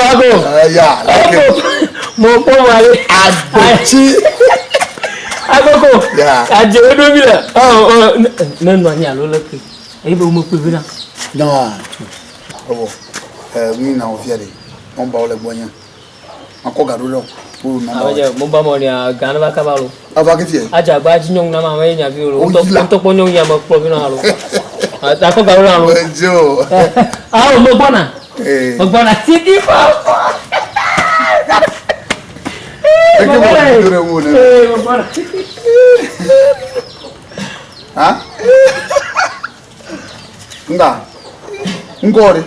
Ago. Yeah, like it. Mo po wale. Abuchi. Ago. Yeah. Aje odo bi la. Oh, no anya lo la pe. E bo mo pe bi na. No. Oh. Mi na o fiade. On ba ole bonya. Ako gado lo. O na. Abaje mo ba mo ni gan ba ka ba lo. Aba ke fie. Aja gba ji nyong na ma me nya bi lo. To po nyong ya mo po bi na lo. Ako gado lo. Jo. Ah, mo bona. Mo bona tidi pa. Hah? Enggak. Engkau deh.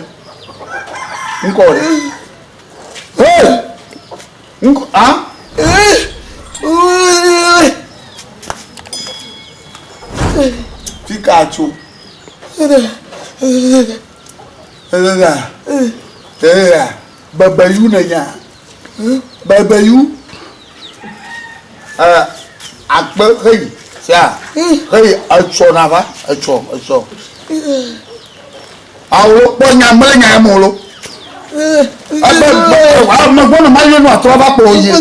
Hei! Engkau, ah? Pikachu. Babayu nanya. Babayu. Akpe hei, sia. Hei, acho nava, acho. Awo ponya melenya molo. Awo magona mayo no atrova poye.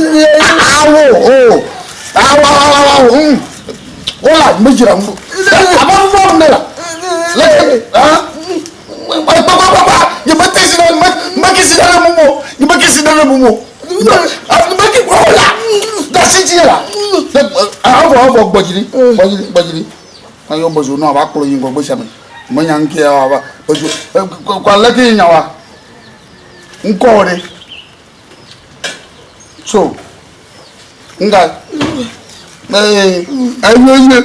Awo. Ola, mejira mu. Aba nela. Papa, you makisi na mumo. Maki ola. Dasijira. Avo gbojiri. Ayo bozo no aba klo yin gbogbo same. Mo yan ke aba. Bozo kwa leki yin wa. Nko re. So. Nga.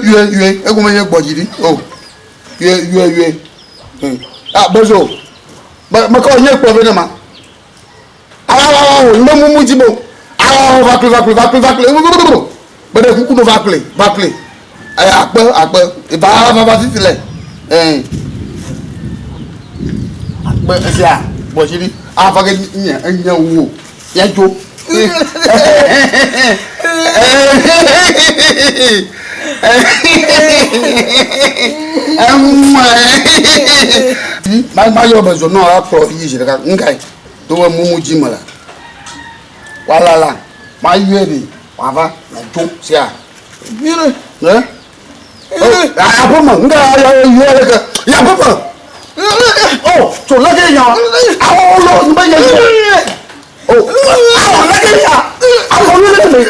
Yue. Egumo yen gbojiri. Oh. Yue. Bozo. Mako yen po be na ma. No mumu jibo. Vakle. Bede kuku no vakle. Akpe. Iba titile. Akpe sia. Bojiri. Afage nya wo. Ya jo. Ma yo bezo no apro yi jire ka ngai. To wa mumu jimala. Walala. Ma yeri. Wava na jo sia. Mire. Apoma nga ya papa. Oh, so lagi ya. Lo ni ba ya. Oh, lagi ya. Lo ni.